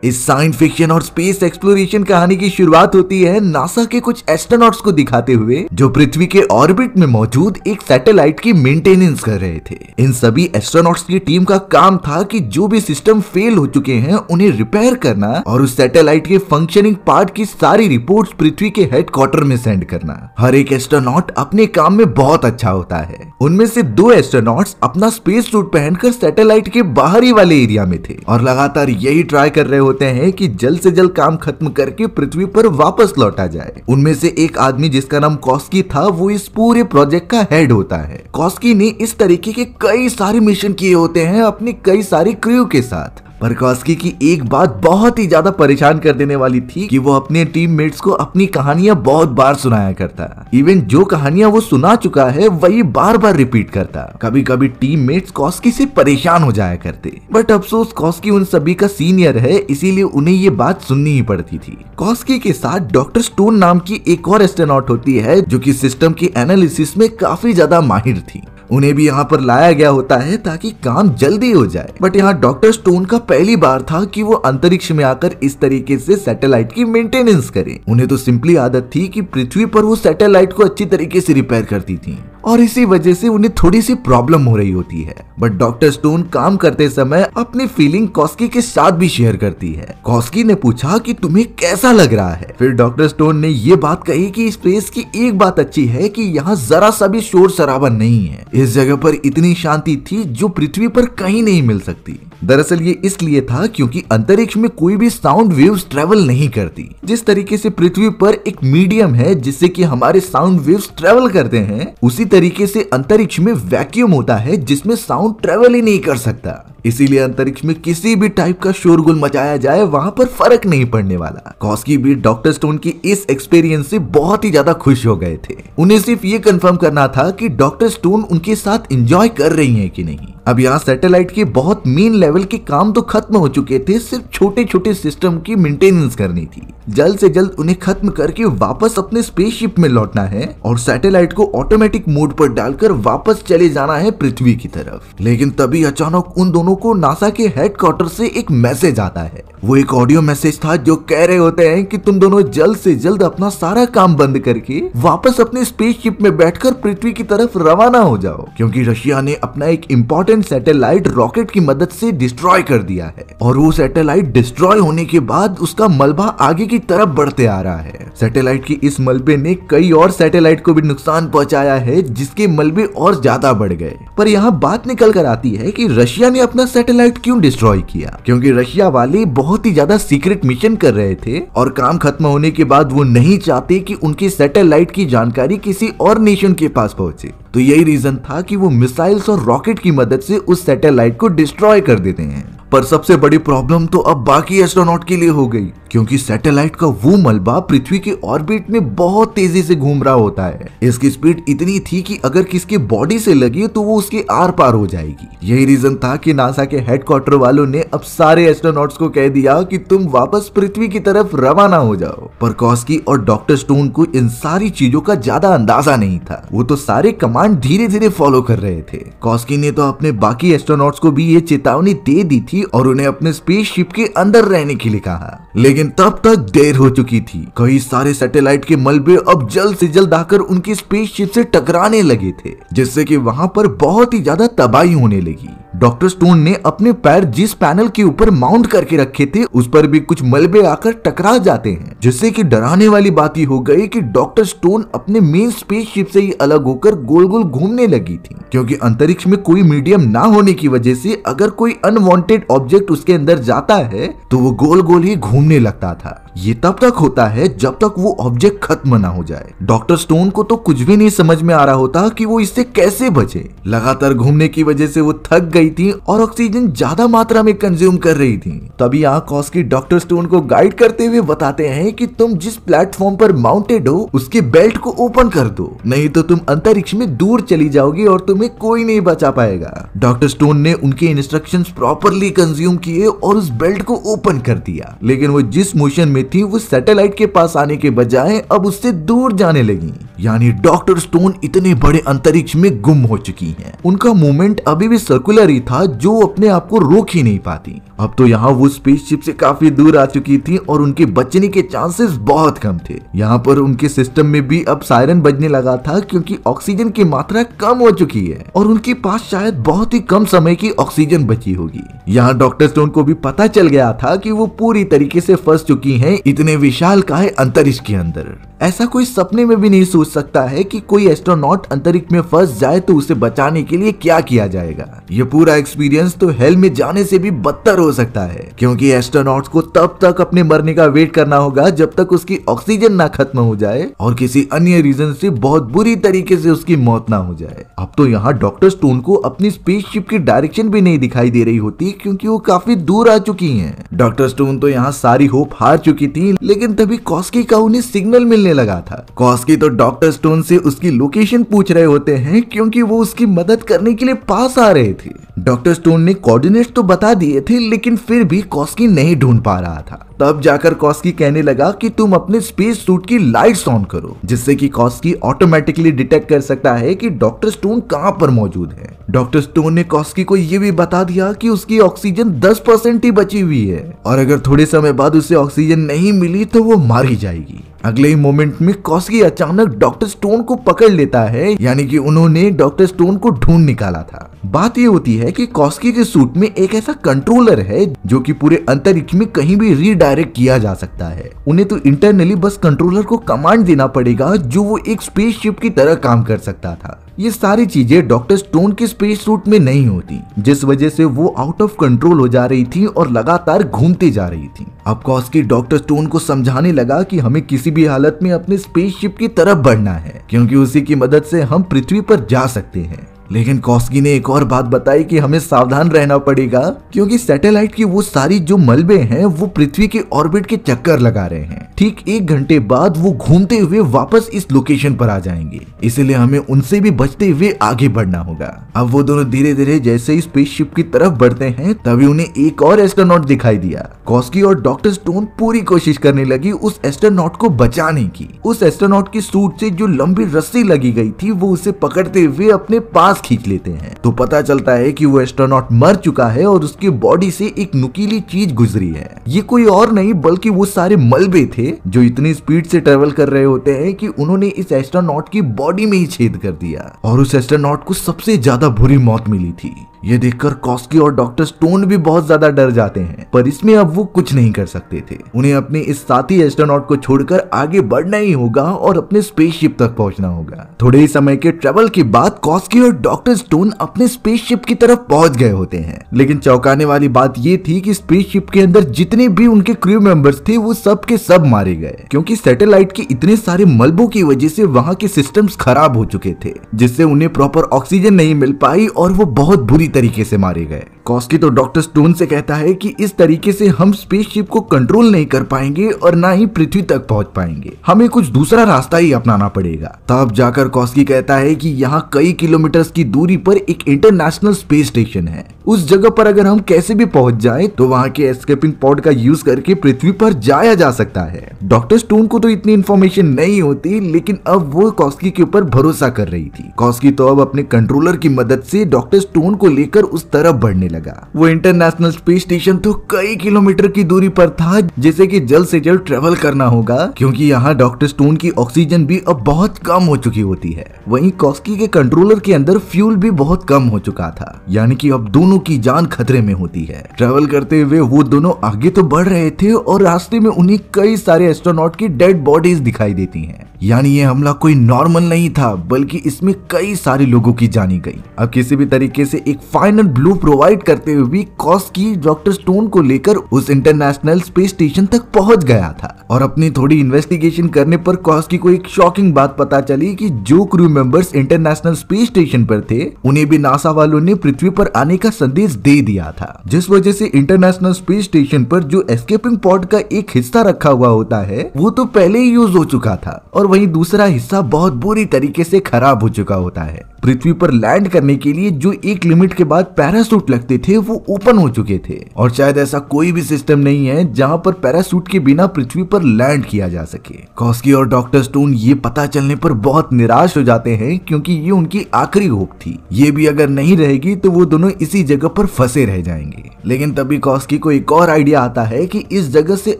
इस science fiction और space exploration कहानी की शुरुआत होती है नासा के कुछ एस्ट्रोनॉट्स को दिखाते हुए जो पृथ्वी के ऑर्बिट में मौजूद एक सैटेलाइट की मेंटेनेंस कर रहे थे। इन सभी एस्ट्रोनॉट्स की टीम का काम था कि जो भी सिस्टम फेल हो चुके हैं उन्हें रिपेयर करना और उस सैटेलाइट के फंक्शनिंग पार्ट की सारी रिपोर्ट्स पृथ्वी के हेडक्वार्टर में सेंड करना। हर एक एस्ट्रोनॉट अपने काम में बहुत अच्छा होता है। उनमें से 2 एस्ट्रोनॉट्स अपना स्पेस सूट पहनकर सैटेलाइट के बाहरी वाले एरिया में थे और लगातार यही ट्राई कर रहे होते हैं कि जल्द से जल्द काम खत्म करके पृथ्वी पर वापस लौटा जाए। उनमें से एक आदमी जिसका नाम कॉस्की था वो इस पूरे प्रोजेक्ट का हेड होता है। कॉस्की ने इस तरीके के कई सारे मिशन किए होते हैं अपनी कई सारी क्रू के साथ, पर कॉस्की की एक बात बहुत ही ज्यादा परेशान कर देने वाली थी कि वो अपने टीममेट्स को अपनी कहानियां बहुत बार सुनाया करता। इवन जो कहानियां वो सुना चुका है वही बार बार रिपीट करता। कभी कभी टीममेट्स कॉस्की से परेशान हो जाया करते, बट अफसोस कॉस्की उन सभी का सीनियर है, इसीलिए उन्हें ये बात सुननी ही पड़ती थी। कॉस्की के साथ डॉक्टर स्टोन नाम की एक और एस्ट्रोनॉट होती है जो कि सिस्टम की एनालिसिस में काफी ज्यादा माहिर थी। उन्हें भी यहाँ पर लाया गया होता है ताकि काम जल्दी हो जाए, बट यहाँ डॉक्टर स्टोन का पहली बार था कि वो अंतरिक्ष में आकर इस तरीके से सैटेलाइट की मेंटेनेंस करें। उन्हें तो सिंपली आदत थी कि पृथ्वी पर वो सैटेलाइट को अच्छी तरीके से रिपेयर करती थी और इसी वजह से उन्हें थोड़ी सी प्रॉब्लम हो रही होती है। बट डॉक्टर स्टोन काम करते समय अपनी फीलिंग कॉस्की के साथ भी शेयर करती है। कॉस्की ने पूछा कि तुम्हें कैसा लग रहा है। फिर डॉक्टर स्टोन ने ये बात कही कि स्पेस की एक बात अच्छी है कि यहाँ जरा सा भी शोर शराबा नहीं है। इस जगह पर इतनी शांति थी जो पृथ्वी पर कहीं नहीं मिल सकती। दरअसल ये इसलिए था क्योंकि अंतरिक्ष में कोई भी साउंड वेव्स ट्रेवल नहीं करती। जिस तरीके से पृथ्वी पर एक मीडियम है जिससे कि हमारे साउंड वेव्स ट्रेवल करते हैं, उसी तरीके से अंतरिक्ष में वैक्यूम होता है जिसमें साउंड ट्रेवल ही नहीं कर सकता। इसीलिए अंतरिक्ष में किसी भी टाइप का शोरगुल मचाया जाए वहां पर फर्क नहीं पड़ने वाला। कॉस्की भी डॉक्टर स्टोन की इस एक्सपीरियंस से बहुत ही ज्यादा खुश हो गए थे। उन्हें सिर्फ ये कंफर्म करना था कि डॉक्टर स्टोन उनके साथ एंजॉय कर रही हैं कि नहीं। अब यहाँ सैटेलाइट के बहुत मेन लेवल के काम तो खत्म हो चुके थे, सिर्फ छोटे छोटे सिस्टम की मेंटेनेंस करनी थी। जल्द से जल्द उन्हें खत्म करके वापस अपने स्पेसशिप में लौटना है और सैटेलाइट को ऑटोमेटिक मोड पर डालकर वापस चले जाना है पृथ्वी की तरफ। लेकिन तभी अचानक उन दोनों को नासा के हेडक्वार्टर से एक मैसेज आता है। वो एक ऑडियो मैसेज था जो कह रहे होते हैं कि तुम दोनों जल्द से जल्द अपना सारा काम बंद करके वापस अपने स्पेसशिप में बैठकर पृथ्वी की तरफ रवाना हो जाओ, क्योंकि रशिया ने अपना एक इम्पोर्टेंट सैटेलाइट रॉकेट की मदद से डिस्ट्रॉय कर दिया है और वो सैटेलाइट डिस्ट्रॉय होने के बाद उसका मलबा आगे की तरफ बढ़ते आ रहा है। सैटेलाइट की इस मलबे ने कई और सैटेलाइट को भी नुकसान पहुंचाया है जिसके मलबे और ज्यादा बढ़ गए। पर यहाँ बात निकल कर आती है कि रशिया ने अपना सैटेलाइट क्यों डिस्ट्रॉय किया, क्योंकि रशिया वाले बहुत ही ज्यादा सीक्रेट मिशन कर रहे थे और काम खत्म होने के बाद वो नहीं चाहते कि उनके सैटेलाइट की जानकारी किसी और नेशन के पास पहुंचे। तो यही रीजन था कि वो मिसाइल्स और रॉकेट की मदद से उस सैटेलाइट को डिस्ट्रॉय कर देते हैं। पर सबसे बड़ी प्रॉब्लम तो अब बाकी एस्ट्रोनॉट के लिए हो गई, क्योंकि सैटेलाइट का वो मलबा पृथ्वी के ऑर्बिट में बहुत तेजी से घूम रहा होता है। इसकी स्पीड इतनी थी कि अगर किसके बॉडी से लगे तो वो उसके आर पार हो जाएगी। यही रीजन था कि नासा के हेडक्वार्टर वालों ने अब सारे एस्ट्रोनॉट्स को कह दिया कि तुम वापस पृथ्वी की तरफ रवाना हो जाओ। पर कॉस्की और डॉक्टर स्टोन को इन सारी चीजों का ज्यादा अंदाजा नहीं था। वो तो सारे कमांड धीरे धीरे फॉलो कर रहे थे। कॉस्की ने तो अपने बाकी एस्ट्रोनॉट्स को भी ये चेतावनी दे दी थी और उन्हें अपने स्पेसशिप के अंदर रहने के लिए कहा, लेकिन तब तक देर हो चुकी थी। कई सारे सैटेलाइट के मलबे अब जल्द से जल्द आकर उनकी स्पेसशिप से टकराने लगे थे, जिससे कि वहां पर बहुत ही ज्यादा तबाही होने लगी। डॉक्टर स्टोन ने अपने पैर जिस पैनल के ऊपर माउंट करके रखे थे उस पर भी कुछ मलबे आकर टकरा जाते हैं, जिससे कि डराने वाली बात ही हो गई कि डॉक्टर स्टोन अपने मेन स्पेसशिप से ही अलग होकर गोल गोल घूमने लगी थी, क्योंकि अंतरिक्ष में कोई मीडियम ना होने की वजह से अगर कोई अनवांटेड ऑब्जेक्ट उसके अंदर जाता है तो वो गोल गोल ही घूमने लगता था। ये तब तक होता है जब तक वो ऑब्जेक्ट खत्म ना हो जाए। डॉक्टर स्टोन को तो कुछ भी नहीं समझ में आ रहा होता कि वो इससे कैसे बचे। लगातार घूमने की वजह से वो थक गई थी और ऑक्सीजन ज्यादा मात्रा में कंज्यूम कर रही थी। तभी यहाँ कॉस्की डॉक्टर स्टोन को गाइड करते हुए बताते हैं कि तुम जिस प्लेटफॉर्म पर माउंटेड हो उसके बेल्ट को ओपन कर दो, नहीं तो तुम अंतरिक्ष में दूर चली जाओगी और तुम्हें कोई नहीं बचा पाएगा। डॉक्टर स्टोन ने उनके इंस्ट्रक्शंस प्रॉपरली कंज्यूम किए और उस बेल्ट को ओपन कर दिया, लेकिन वो जिस मोशन में थी वो सैटेलाइट के पास आने के बजाय अब उससे दूर जाने लगी। यानी डॉक्टर स्टोन इतने बड़े अंतरिक्ष में गुम हो चुकी हैं। उनका मूवमेंट अभी भी सर्कुलर ही था जो अपने आप को रोक ही नहीं पाती। अब तो यहाँ वो स्पेसशिप से काफी दूर आ चुकी थी और उनके बचने के चांसेस बहुत कम थे। यहाँ पर उनके सिस्टम में भी अब सायरन बजने लगा था क्योंकि ऑक्सीजन की मात्रा कम हो चुकी है और उनके पास शायद बहुत ही कम समय की ऑक्सीजन बची होगी। यहाँ डॉक्टर स्टोन को भी पता चल गया था कि वो पूरी तरीके से फंस चुकी हैं इतने विशालकाय अंतरिक्ष के अंदर। ऐसा कोई सपने में भी नहीं सोच सकता है कि कोई एस्ट्रोनॉट अंतरिक्ष में फंस जाए तो उसे बचाने के लिए क्या किया जाएगा। ये पूरा एक्सपीरियंस तो हेल में जाने से भी बदतर हो सकता है क्योंकि एस्ट्रोनॉट्स को तब तक अपने मरने का वेट करना होगा जब तक उसकी ऑक्सीजन ना खत्म हो जाए और किसी अन्य रीजन से बहुत बुरी तरीके से उसकी मौत ना हो जाए। अब तो यहाँ डॉक्टर स्टोन को अपनी स्पेसशिप की डायरेक्शन भी नहीं दिखाई दे रही होती क्योंकि वो काफी दूर आ चुकी हैं। डॉक्टर स्टोन तो यहाँ सारी होप हार चुकी थी, लेकिन तभी कॉस्की का उन्हें सिग्नल मिलने लगा था। कॉस्की तो डॉक्टर स्टोन से उसकी लोकेशन पूछ रहे होते हैं क्योंकि वो उसकी मदद करने के लिए पास आ रहे थे। डॉक्टर स्टोन ने कोऑर्डिनेट्स तो बता दिए थे लेकिन फिर भी कॉस्की नहीं ढूंढ पा रहा था। तब जाकर कॉस्की कहने लगा कि तुम अपने स्पेस सूट की लाइट्स ऑन करो, जिससे कि कॉस्की ऑटोमेटिकली डिटेक्ट कर सकता है कि डॉक्टर स्टोन कहां पर मौजूद है। डॉक्टर स्टोन ने कॉस्की को यह भी बता दिया कि उसकी ऑक्सीजन 10% ही बची हुई है और अगर थोड़े समय बाद उसे ऑक्सीजन नहीं मिली तो वो मारी जाएगी। अगले ही मोमेंट में कॉस्की अचानक डॉक्टर स्टोन को पकड़ लेता है, यानी कि उन्होंने डॉक्टर स्टोन को ढूंढ निकाला था। बात ये होती है कि कॉस्की के सूट में एक ऐसा कंट्रोलर है जो कि पूरे अंतरिक्ष में कहीं भी रीडायरेक्ट किया जा सकता है। उन्हें तो इंटरनली बस कंट्रोलर को कमांड देना पड़ेगा जो वो एक स्पेसशिप की तरह काम कर सकता था। ये सारी चीजें डॉक्टर स्टोन के स्पेस सूट में नहीं होती, जिस वजह से वो आउट ऑफ कंट्रोल हो जा रही थी और लगातार घूमती जा रही थी। अब कॉस्की डॉक्टर स्टोन को समझाने लगा कि हमें किसी भी हालत में अपने स्पेसशिप की तरफ बढ़ना है क्योंकि उसी की मदद से हम पृथ्वी पर जा सकते हैं। लेकिन कॉस्की ने एक और बात बताई कि हमें सावधान रहना पड़ेगा क्योंकि सैटेलाइट की वो सारी जो मलबे हैं वो पृथ्वी के ऑर्बिट के चक्कर लगा रहे हैं। ठीक 1 घंटे बाद वो घूमते हुए वापस इस लोकेशन पर आ जाएंगे, इसलिए हमें उनसे भी बचते हुए आगे बढ़ना होगा। अब वो दोनों धीरे धीरे जैसे ही स्पेसशिप की तरफ बढ़ते हैं तभी उन्हें एक और एस्ट्रोनॉट दिखाई दिया। कॉस्की और डॉक्टर स्टोन पूरी कोशिश करने लगी उस एस्ट्रोनॉट को बचाने की। उस एस्ट्रोनॉट की सूट से जो लंबी रस्सी लगी गई थी वो उसे पकड़ते हुए अपने पास खींच लेते हैं तो पता चलता है कि वो एस्ट्रोनॉट मर चुका है और उसकी बॉडी से एक नुकीली चीज गुजरी है। ये कोई और नहीं बल्कि वो सारे मलबे थे जो इतनी स्पीड से ट्रेवल कर रहे होते हैं कि उन्होंने इस एस्ट्रोनॉट की बॉडी में ही छेद कर दिया और उस एस्ट्रोनॉट को सबसे ज्यादा बुरी मौत मिली थी। ये देखकर कॉस्की और डॉक्टर स्टोन भी बहुत ज्यादा डर जाते हैं, पर इसमें अब वो कुछ नहीं कर सकते थे। उन्हें अपने इस साथी एस्ट्रोनॉट को छोड़कर आगे बढ़ना ही होगा और अपने स्पेसशिप तक पहुंचना होगा। थोड़े ही समय के ट्रेवल के बाद कॉस्की और डॉक्टर स्टोन अपने स्पेसशिप की तरफ पहुंच गए होते हैं, लेकिन चौंकाने वाली बात ये थी कि स्पेसशिप के अंदर जितने भी उनके क्रू मेंबर्स थे वो सब के सब मारे गए क्योंकि सैटेलाइट के इतने सारे मलबों की वजह से वहां के सिस्टम्स खराब हो चुके थे, जिससे उन्हें प्रॉपर ऑक्सीजन नहीं मिल पाई और वो बहुत बुरी तरीके से मारे गए। कॉस्की तो डॉक्टर स्टोन से कहता है कि इस तरीके से हम स्पेसशिप को कंट्रोल नहीं कर पाएंगे और ना ही पृथ्वी तक पहुंच पाएंगे, हमें कुछ दूसरा रास्ता ही अपनाना पड़ेगा। तब जाकर कॉस्की कहता है कि यहाँ कई किलोमीटर्स की दूरी पर एक इंटरनेशनल स्पेस स्टेशन है, उस जगह पर अगर हम कैसे भी पहुंच जाएं तो वहां के एस्केपिंग पॉड का यूज करके पृथ्वी पर जाया जा सकता है। डॉक्टर स्टोन को तो इतनी इन्फॉर्मेशन नहीं होती, लेकिन अब वो कॉस्की के ऊपर भरोसा कर रही थी। कॉस्की तो अब अपने कंट्रोलर की मदद से डॉक्टर स्टोन को लेकर उस तरफ बढ़ने लगा। वो इंटरनेशनल स्पेस स्टेशन तो कई किलोमीटर की दूरी पर था, जिसे कि जल्द से जल्द ट्रेवल करना होगा क्योंकि यहाँ डॉक्टर स्टोन की ऑक्सीजन भी अब बहुत कम हो चुकी होती है। वहीं कॉस्की के कंट्रोलर के अंदर फ्यूल भी बहुत कम हो चुका था, यानी कि अब दोनों की जान खतरे में होती है। ट्रेवल करते हुए वो दोनों आगे तो बढ़ रहे थे और रास्ते में उन्हें कई सारे एस्ट्रोनॉट की डेड बॉडीज दिखाई देती हैं, यानी ये हमला कोई नॉर्मल नहीं था बल्कि इसमें कई सारे लोगों की जानी गई। अब किसी भी तरीके से एक फाइनल ब्लू प्रोवाइड करते हुए कॉस्की डॉक्टर स्टोन को लेकर उस इंटरनेशनल स्पेस स्टेशन तक पहुंच गया था और अपनी थोड़ी इन्वेस्टिगेशन करने पर कॉस्की को एक शॉकिंग बात पता चली कि जो crew members international space station पर थे उन्हें भी नासा वालों ने पृथ्वी पर आने का संदेश दे दिया था, जिस वजह से इंटरनेशनल स्पेस स्टेशन पर जो एस्केपिंग पॉड का एक हिस्सा रखा हुआ होता है वो तो पहले ही यूज हो चुका था और वहीं दूसरा हिस्सा बहुत बुरी तरीके से खराब हो चुका होता है। पृथ्वी पर लैंड करने के लिए जो एक लिमिट के बाद पैरासूट लगते थे वो ओपन हो चुके थे और शायद ऐसा कोई भी सिस्टम नहीं है जहां पर पैरासूट के बिना पृथ्वी पर लैंड किया जा सके। कॉस्की और डॉक्टर स्टोन ये पता चलने पर बहुत निराश हो जाते हैं क्योंकि ये उनकी आखिरी होप थी। ये भी अगर नहीं रहेगी तो वो दोनों इसी जगह पर फंसे रह जाएंगे। लेकिन तभी कॉस्की को एक और आइडिया आता है कि इस जगह से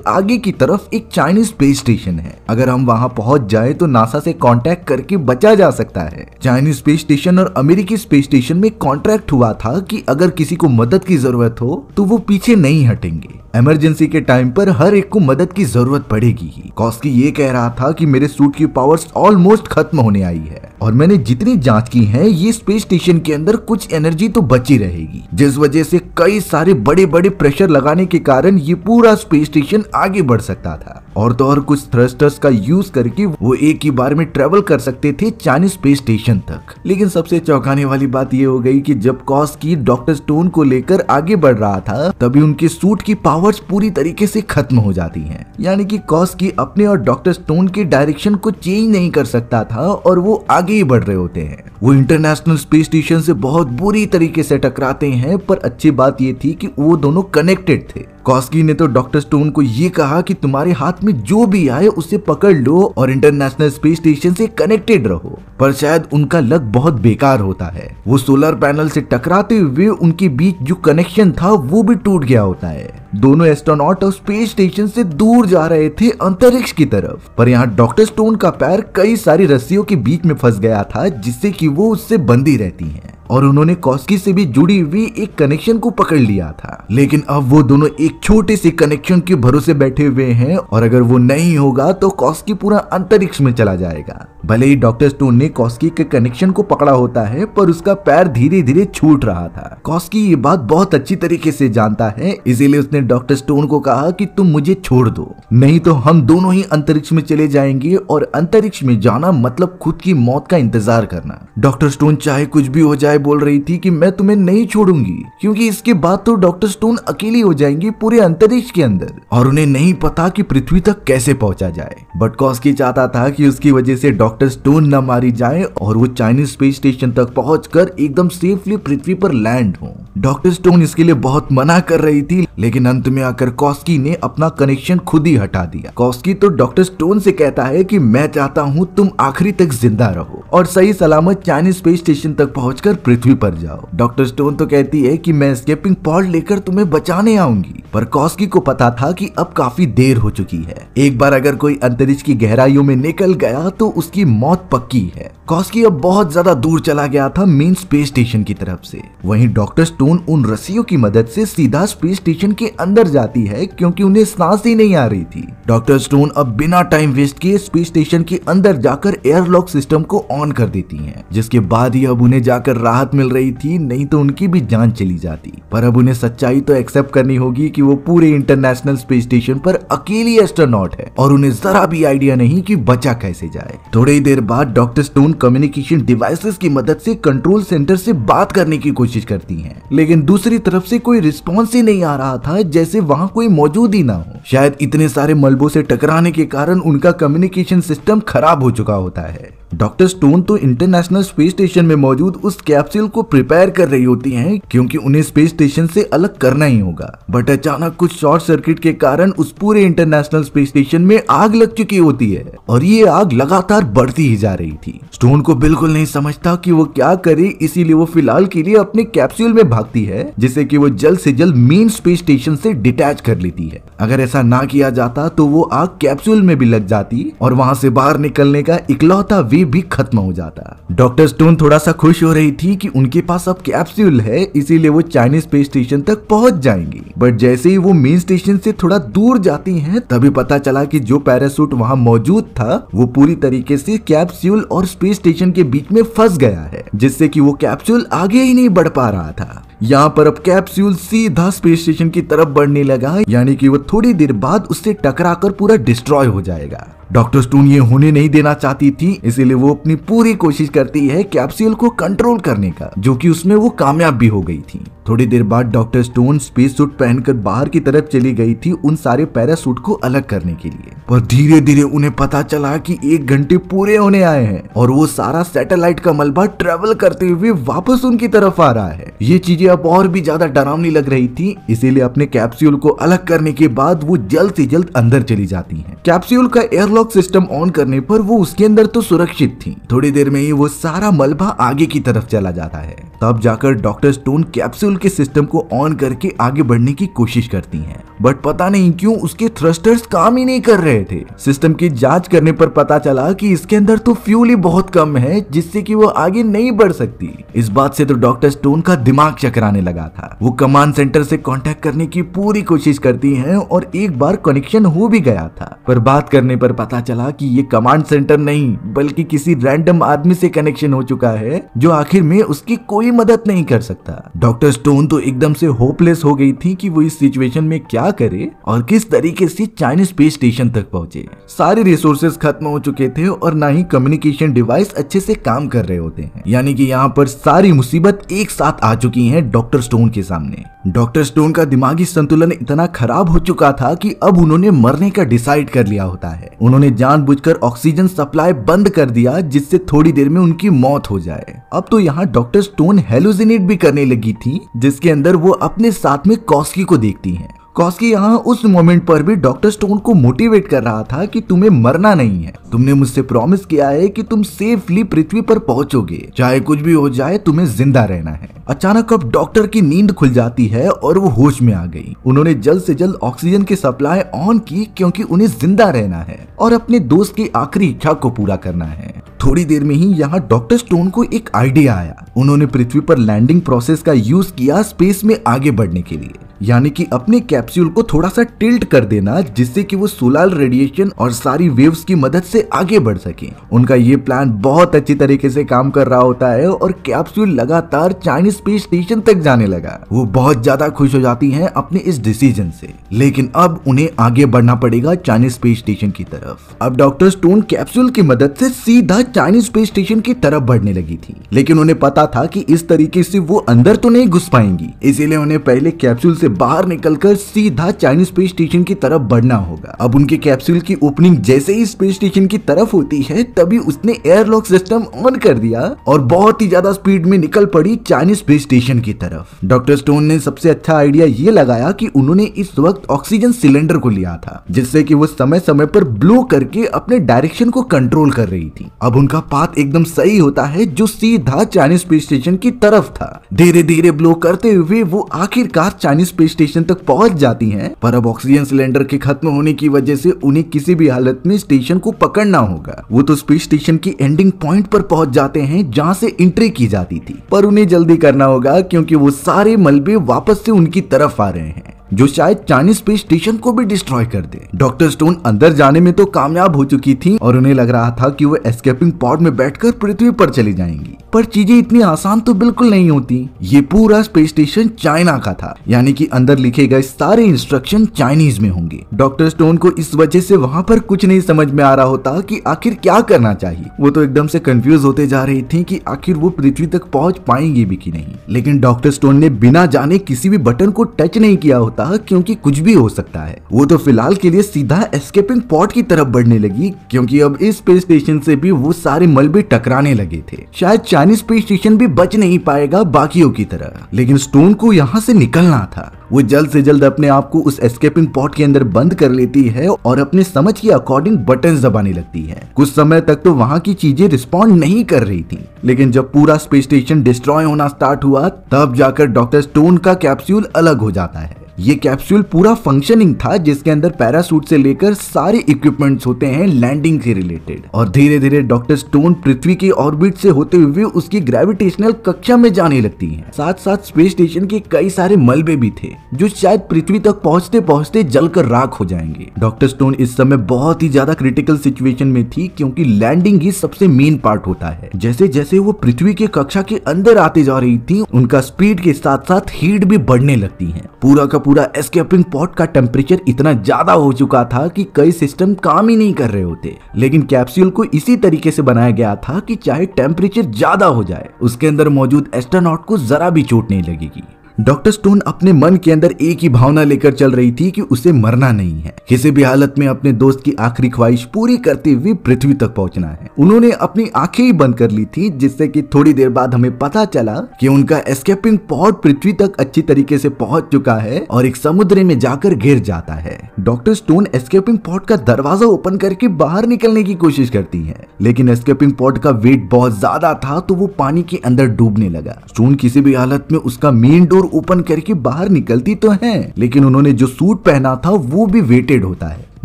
आगे की तरफ एक चाइनीज स्पेस स्टेशन है, अगर हम वहां पहुंच जाए तो नासा से कांटेक्ट करके बचा जा सकता है। चाइनीज स्पेस स्टेशन और अमेरिकी स्पेस स्टेशन में कॉन्ट्रैक्ट हुआ था कि अगर किसी को मदद की जरूरत हो तो वो पीछे नहीं हटेंगे। इमरजेंसी के टाइम पर हर एक को मदद की जरूरत पड़ेगी ही। कॉस्की ये कह रहा था कि मेरे सूट की पावर्स ऑलमोस्ट खत्म होने आई है और मैंने जितनी जांच की है ये स्पेस स्टेशन के अंदर कुछ एनर्जी तो बची रहेगी, जिस वजह से कई सारे बड़े बड़े प्रेशर लगाने के कारण ये पूरा स्पेस स्टेशन आगे बढ़ सकता था। और तो और कुछ थ्रस्टर्स का यूज करके वो एक ही बार में ट्रेवल कर सकते थे चाइनीज स्पेस स्टेशन तक। लेकिन सबसे चौंकाने वाली बात ये हो गई कि जब कॉस्की डॉक्टर स्टोन को लेकर आगे बढ़ रहा था तभी उनके सूट की पावर्स पूरी तरीके से खत्म हो जाती हैं। यानी कि कॉस्की अपने और डॉक्टर स्टोन के डायरेक्शन को चेंज नहीं कर सकता था और वो आगे ही बढ़ रहे होते हैं। वो इंटरनेशनल स्पेस स्टेशन से बहुत बुरी तरीके से टकराते हैं, पर अच्छी बात ये थी कि वो दोनों कनेक्टेड थे। कॉस्की ने तो डॉक्टर स्टोन को ये कहा कि तुम्हारे हाथ में जो भी आए उसे पकड़ लो और इंटरनेशनल स्पेस स्टेशन से कनेक्टेड रहो, पर शायद उनका लक बहुत बेकार होता है। वो सोलर पैनल से टकराते हुए उनके बीच जो कनेक्शन था वो भी टूट गया होता है। दोनों एस्ट्रोनॉट और स्पेस स्टेशन से दूर जा रहे थे अंतरिक्ष की तरफ, पर यहाँ डॉक्टर स्टोन का पैर कई सारी रस्सियों के बीच में फंस गया था जिससे कि वो उससे बंधी रहती हैं और उन्होंने कॉस्की से भी जुड़ी हुई एक कनेक्शन को पकड़ लिया था। लेकिन अब वो दोनों एक छोटे से कनेक्शन के भरोसे बैठे हुए हैं और अगर वो नहीं होगा तो कॉस्की पूरा अंतरिक्ष में चला जाएगा। भले ही डॉक्टर स्टोन ने कॉस्की के कनेक्शन को पकड़ा होता है पर उसका पैर धीरे धीरे छूट रहा था। कॉस्की ये बात बहुत अच्छी तरीके से जानता है, इसीलिए उसने डॉक्टर स्टोन को कहा कि तुम मुझे छोड़ दो, नहीं तो हम दोनों ही अंतरिक्ष में चले जाएंगे और अंतरिक्ष में जाना मतलब खुद की मौत का इंतजार करना। डॉक्टर स्टोन चाहे कुछ भी हो जाए बोल रही थी कि मैं तुम्हें नहीं छोड़ूंगी, क्योंकि इसके बाद तो डॉक्टर स्टोन अकेली हो जाएंगी पूरे अंतरिक्ष के अंदर और उन्हें नहीं पता कि पृथ्वी तक कैसे पहुंचा जाए। बट कॉस्की चाहता था कि उसकी वजह से डॉक्टर स्टोन न मारी जाए और वो चाइनीज स्पेस स्टेशन तक पहुंचकर एकदम सेफली पृथ्वी पर लैंड हो। डॉक्टर स्टोन इसके लिए बहुत मना कर रही थी, लेकिन अंत में आकर कॉस्की ने अपना कनेक्शन खुद ही हटा दिया। कॉस्की तो डॉक्टर स्टोन से कहता है कि मैं चाहता हूँ तुम आखिरी तक जिंदा रहो और सही सलामत चाइनीज स्पेस स्टेशन तक पहुंचकर पृथ्वी पर जाओ। डॉक्टर स्टोन तो कहती है कि मैं एस्केपिंग पॉड लेकर तुम्हें बचाने आऊंगी, पर कॉस्की को पता था कि अब काफी देर हो चुकी है। एक बार अगर कोई अंतरिक्ष की गहराइयों में निकल गया तो उसकी मौत पक्की है। कॉस्की अब बहुत ज्यादा दूर चला गया था मेन स्पेस स्टेशन की तरफ से। वहीं डॉक्टर स्टोन उन रस्सियों की मदद से सीधा स्पेस स्टेशन के अंदर जाती है क्योंकि उन्हें सांस ही नहीं आ रही थी। डॉक्टर स्टोन अब बिना टाइम वेस्ट किए स्पेस स्टेशन के अंदर जाकर एयरलॉक सिस्टम को ऑन कर देती हैं, जिसके बाद ही अब उन्हें जाकर राहत मिल रही थी, नहीं तो उनकी भी जान चली जाती। पर अब उन्हें सच्चाई तो एक्सेप्ट करनी होगी कि वो पूरे इंटरनेशनल स्पेस स्टेशन पर अकेली एस्ट्रोनॉट है और उन्हें जरा भी आइडिया नहीं कि बचा कैसे जाए। थोड़ी देर बाद डॉक्टर स्टोन कम्युनिकेशन डिवाइसेस की मदद से कंट्रोल सेंटर से बात करने की कोशिश करती हैं, लेकिन दूसरी तरफ से कोई रिस्पॉन्स ही नहीं आ रहा था, जैसे वहां कोई मौजूद ही ना हो। शायद इतने सारे मलबों से टकराने के कारण उनका कम्युनिकेशन सिस्टम खराब हो चुका होता है। डॉक्टर स्टोन तो इंटरनेशनल स्पेस स्टेशन में मौजूद उस कैप्सूल को प्रिपेयर कर रही होती हैं क्योंकि उन्हें स्पेस स्टेशन से अलग करना ही होगा। बट अचानक कुछ शॉर्ट सर्किट के कारण उस पूरे इंटरनेशनल स्पेस स्टेशन में आग लग चुकी होती है और ये आग लगातार बढ़ती ही जा रही थी। स्टोन को बिल्कुल नहीं समझता कि वो क्या करे, इसीलिए वो फिलहाल के लिए अपने कैप्सूल में भागती है जिससे कि वो जल्द से जल्द मेन स्पेस स्टेशन से डिटैच कर लेती है। अगर ऐसा ना किया जाता तो वो आग कैप्सूल में भी लग जाती और वहां से बाहर निकलने का इकलौता वे भी खत्म हो जाता। डॉक्टर स्टोन थोड़ा सा खुश हो रही थी कि उनके पास अब कैप्सूल है, इसीलिए वो चाइनीज स्पेस स्टेशन तक पहुंच जाएंगी। बट जैसे ही वो मेन स्टेशन से थोड़ा दूर जाती हैं, तभी पता चला कि जो पैरासूट वहां मौजूद था वो पूरी तरीके से कैप्सूल और स्पेस स्टेशन के बीच में फंस गया है, जिससे कि वो कैप्सूल आगे ही नहीं बढ़ पा रहा था। यहाँ पर अब कैप्सूल सीधा स्पेस स्टेशन की तरफ बढ़ने लगा, यानी कि वो थोड़ी देर बाद उससे टकराकर पूरा डिस्ट्रॉय हो जाएगा। डॉक्टर स्टोन ये होने नहीं देना चाहती थी, इसीलिए वो अपनी पूरी कोशिश करती है कैप्सूल को कंट्रोल करने का, जो कि उसमें वो कामयाब भी हो गई थी। थोड़ी देर बाद डॉक्टर स्टोन स्पेस सूट पहनकर बाहर की तरफ चली गई थी उन सारे पैरासूट को अलग करने के लिए, पर धीरे धीरे उन्हें पता चला कि 1 घंटे पूरे होने आए हैं और वो सारा सैटेलाइट का मलबा ट्रेवल करते हुए वापस उनकी तरफ आ रहा है। ये चीजें अब और भी ज्यादा डरावनी लग रही थी, इसीलिए अपने कैप्सूल को अलग करने के बाद वो जल्द से जल्द अंदर चली जाती हैं। कैप्सूल का एयरलॉक सिस्टम ऑन करने पर वो उसके अंदर तो सुरक्षित थी। थोड़ी देर में ही वो सारा मलबा आगे की तरफ चला जाता है। तब जाकर डॉक्टर स्टोन कैप्सूल के सिस्टम को ऑन करके आगे बढ़ने की कोशिश करती हैं, बट पता नहीं क्यों उसके थ्रस्टर्स काम ही नहीं कर रहे थे। सिस्टम की जांच करने पर पता चला कि इसके अंदर तो फ्यूल ही बहुत कम है, जिससे कि वो आगे नहीं बढ़ सकती। इस बात से तो डॉक्टर स्टोन का दिमाग चकराने लगा था। वो कमांड सेंटर से कांटेक्ट करने की पूरी कोशिश करती हैं और एक बार कनेक्शन हो भी गया था, पर बात करने पर पता चला कि ये कमांड सेंटर नहीं बल्कि किसी रैंडम आदमी से कनेक्शन हो चुका है, जो आखिर में उसकी कोई मदद नहीं कर सकता। डॉक्टर स्टोन तो एकदम से होपलेस हो गई थी कि वो इस सिचुएशन में क्या करे और किस तरीके से चाइनीज स्पेस स्टेशन तक पहुंचे। सारे रिसोर्सेज खत्म हो चुके थे और ना ही कम्युनिकेशन डिवाइस अच्छे से काम कर रहे होते हैं, यानी कि यहाँ पर सारी मुसीबत एक साथ आ चुकी हैं डॉक्टर स्टोन के सामने। डॉक्टर स्टोन का दिमागी संतुलन इतना खराब हो चुका था कि अब उन्होंने मरने का डिसाइड कर लिया होता है। उन्होंने जानबूझकर ऑक्सीजन सप्लाई बंद कर दिया, जिससे थोड़ी देर में उनकी मौत हो जाए। अब तो यहाँ डॉक्टर स्टोन हेलुसिनेट भी करने लगी थी, जिसके अंदर वो अपने साथ में कॉस्की को देखती हैं। कॉस्की यहाँ उस मोमेंट पर भी डॉक्टर स्टोन को मोटिवेट कर रहा था कि तुम्हें मरना नहीं है, तुमने मुझसे प्रॉमिस किया है कि तुम सेफली पृथ्वी पर पहुंचोगे, चाहे कुछ भी हो जाए तुम्हें जिंदा रहना है। अचानक अब डॉक्टर की नींद खुल जाती है और वो होश में आ गई। उन्होंने जल्द से जल्द ऑक्सीजन की सप्लाई ऑन की, क्योंकि उन्हें जिंदा रहना है और अपने दोस्त की आखिरी इच्छा को पूरा करना है। थोड़ी देर में ही यहाँ डॉक्टर स्टोन को एक आइडिया आया। उन्होंने पृथ्वी पर लैंडिंग प्रोसेस का यूज किया स्पेस में आगे बढ़ने के लिए, यानी कि अपने कैप्सूल को थोड़ा सा टिल्ट कर देना, जिससे कि वो सोलर रेडिएशन और सारी वेव्स की मदद से आगे बढ़ सके। उनका ये प्लान बहुत अच्छी तरीके से काम कर रहा होता है और कैप्सूल लगातार चाइनीज स्पेस स्टेशन तक जाने लगा। वो बहुत ज्यादा खुश हो जाती हैं अपने इस डिसीजन से, लेकिन अब उन्हें आगे बढ़ना पड़ेगा चाइनीज स्पेस स्टेशन की तरफ। अब डॉक्टर स्टोन कैप्सूल की मदद से सीधा चाइनीज स्पेस स्टेशन की तरफ बढ़ने लगी थी, लेकिन उन्हें पता था कि इस तरीके से वो अंदर तो नहीं घुस पाएंगी, इसीलिए उन्हें पहले कैप्सूल से बाहर निकलकर सीधा चाइनीज स्पेस स्टेशन की तरफ बढ़ना होगा। अब उनके कैप्सूल की ओपनिंग जैसे ही स्पेस स्टेशन की तरफ होती है, तभी उसने एयरलॉक सिस्टम ऑन कर दिया और बहुत ही ज्यादा स्पीड में निकल पड़ी चाइनीज स्पेस स्टेशन की तरफ। डॉक्टर स्टोन ने सबसे अच्छा आइडिया ये लगाया कि उन्होंने इस वक्त ऑक्सीजन सिलेंडर को लिया था, जिससे कि वो समय समय पर ब्लो करके अपने डायरेक्शन को कंट्रोल कर रही थी। अब उनका पाथ एकदम सही होता है, जो सीधा चाइनीज स्पेस स्टेशन की तरफ था। धीरे धीरे ब्लो करते हुए वो आखिरकार चाइनीज स्पेस स्टेशन तक पहुंच जाती हैं, पर अब ऑक्सीजन सिलेंडर के खत्म होने की वजह से उन्हें किसी भी हालत में स्टेशन को पकड़ना होगा। वो तो स्पेस स्टेशन की एंडिंग पॉइंट पर पहुंच जाते हैं, जहां से एंट्री की जाती थी, पर उन्हें जल्दी करना होगा क्योंकि वो सारे मलबे वापस से उनकी तरफ आ रहे हैं, जो शायद चाइनीज स्पेस स्टेशन को भी डिस्ट्रॉय कर दे। डॉक्टर स्टोन अंदर जाने में तो कामयाब हो चुकी थी और उन्हें लग रहा था कि वो एस्केपिंग पॉड में बैठकर पृथ्वी पर चली जाएंगी, पर चीजें इतनी आसान तो बिल्कुल नहीं होती। ये पूरा स्पेस स्टेशन चाइना का था, यानी कि अंदर लिखे गए सारे इंस्ट्रक्शन चाइनीज में होंगे। डॉक्टर स्टोन को इस वजह से वहां पर कुछ नहीं समझ में आ रहा होता कि आखिर क्या करना चाहिए। वो तो एकदम से कंफ्यूज होते जा रही थी कि आखिर वो पृथ्वी तक पहुंच पाएंगी भी कि नहीं। लेकिन डॉक्टर स्टोन ने बिना जाने किसी भी बटन को टच नहीं किया होता, क्योंकि कुछ भी हो सकता है। वो तो फिलहाल के लिए सीधा एस्केपिंग पॉड की तरफ बढ़ने लगी, क्योंकि अब इस स्पेस स्टेशन से भी वो सारे मलबे टकराने लगे थे। शायद चाइनीज स्पेस स्टेशन भी बच नहीं पाएगा बाकियों की तरह, लेकिन स्टोन को यहाँ से निकलना था। वो जल्द से जल्द अपने आप को उस एस्केपिंग पॉड के अंदर बंद कर लेती है और अपने समझ के अकॉर्डिंग बटन्स दबाने लगती है। कुछ समय तक तो वहाँ की चीजें रिस्पॉन्ड नहीं कर रही थी, लेकिन जब पूरा स्पेस स्टेशन डिस्ट्रॉय होना स्टार्ट हुआ, तब जाकर डॉक्टर स्टोन का कैप्सूल अलग हो जाता है। ये कैप्सूल पूरा फंक्शनिंग था, जिसके अंदर पैरासूट से लेकर सारे इक्विपमेंट्स होते हैं लैंडिंग से रिलेटेड। और धीरे धीरे डॉक्टर स्टोन पृथ्वी की ऑर्बिट से होते हुए उसकी ग्रेविटेशनल कक्षा में जाने लगती हैं। साथ साथ स्पेस स्टेशन के कई सारे मलबे भी थे, जो शायद पृथ्वी तक पहुंचते पहुंचते जलकर राख हो जाएंगे। डॉक्टर स्टोन इस समय बहुत ही ज्यादा क्रिटिकल सिचुएशन में थी, क्योंकि लैंडिंग ही सबसे मेन पार्ट होता है। जैसे जैसे वो पृथ्वी के कक्षा के अंदर आते जा रही थी, उनका स्पीड के साथ साथ हीट भी बढ़ने लगती है। पूरा का पूरा एस्केपिंग पॉड का टेम्परेचर इतना ज्यादा हो चुका था कि कई सिस्टम काम ही नहीं कर रहे होते। लेकिन कैप्सूल को इसी तरीके से बनाया गया था कि चाहे टेम्परेचर ज्यादा हो जाए, उसके अंदर मौजूद एस्ट्रोनॉट को जरा भी चोट नहीं लगेगी। डॉक्टर स्टोन अपने मन के अंदर एक ही भावना लेकर चल रही थी कि उसे मरना नहीं है, किसी भी हालत में अपने दोस्त की आखिरी ख्वाहिश पूरी करते हुए पृथ्वी तक पहुंचना है। उन्होंने अपनी आंखें ही बंद कर ली थी, जिससे कि थोड़ी देर बाद हमें पता चला कि उनका एस्केपिंग पॉड पृथ्वी तक अच्छी तरीके से पहुंच चुका है और एक समुद्र में जाकर गिर जाता है। डॉक्टर स्टोन एस्केपिंग पॉड का दरवाजा ओपन करके बाहर निकलने की कोशिश करती है, लेकिन एस्केपिंग पॉड का वेट बहुत ज्यादा था तो वो पानी के अंदर डूबने लगा। स्टोन किसी भी हालत में उसका मेन डोर ओपन करके बाहर निकलती तो है, लेकिन उन्होंने जो सूट पहना था वो भी वेटेड होता है।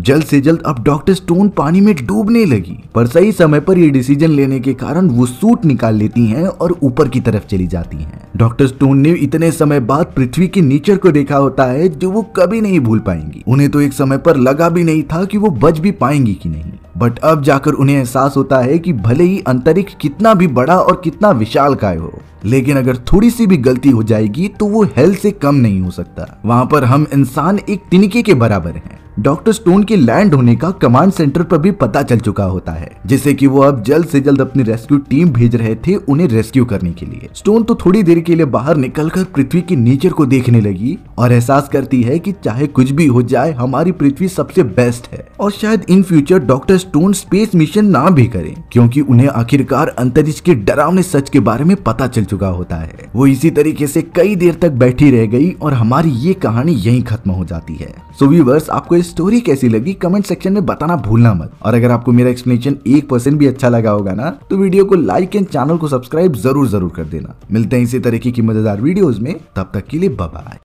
जल्द से जल्द अब डॉक्टर स्टोन पानी में डूबने लगी, पर सही समय पर ये डिसीजन लेने के कारण वो सूट निकाल लेती हैं और ऊपर की तरफ चली जाती हैं। डॉक्टर स्टोन ने इतने समय बाद पृथ्वी के नेचर को देखा होता है जो वो कभी नहीं भूल पाएंगी। उन्हें तो एक समय पर लगा भी नहीं था कि वो बच भी पाएंगी कि नहीं, बट अब जाकर उन्हें एहसास होता है कि भले ही अंतरिक्ष कितना भी बड़ा और कितना विशालकाय हो, लेकिन अगर थोड़ी सी भी गलती हो जाएगी तो वो हेल से कम नहीं हो सकता। वहां पर हम इंसान एक तिनके के बराबर हैं। डॉक्टर स्टोन के लैंड होने का कमांड सेंटर पर भी पता चल चुका होता है, जिससे कि वो अब जल्द से जल्द अपनी रेस्क्यू टीम भेज रहे थे उन्हें रेस्क्यू करने के लिए। स्टोन तो थोड़ी देर के लिए बाहर निकलकर पृथ्वी के नेचर को देखने लगी और एहसास करती है कि चाहे कुछ भी हो जाए हमारी पृथ्वी सबसे बेस्ट है और शायद in future doctor stone space mission ना भी करें, क्योंकि उन्हें आखिरकार अंतरिक्ष के डरावने सच के बारे में पता चल चुका होता है। वो इसी तरीके से कई देर तक बैठी रह गई और हमारी ये कहानी यहीं खत्म हो जाती है। सो व्यूअर्स, आपको स्टोरी कैसी लगी कमेंट सेक्शन में बताना भूलना मत, और अगर आपको मेरा एक्सप्लेनेशन 1% भी अच्छा लगा होगा ना तो वीडियो को लाइक एंड चैनल को सब्सक्राइब जरूर कर देना। मिलते हैं इसी तरीके की मजेदार वीडियोस में, तब तक के लिए बाय बाय।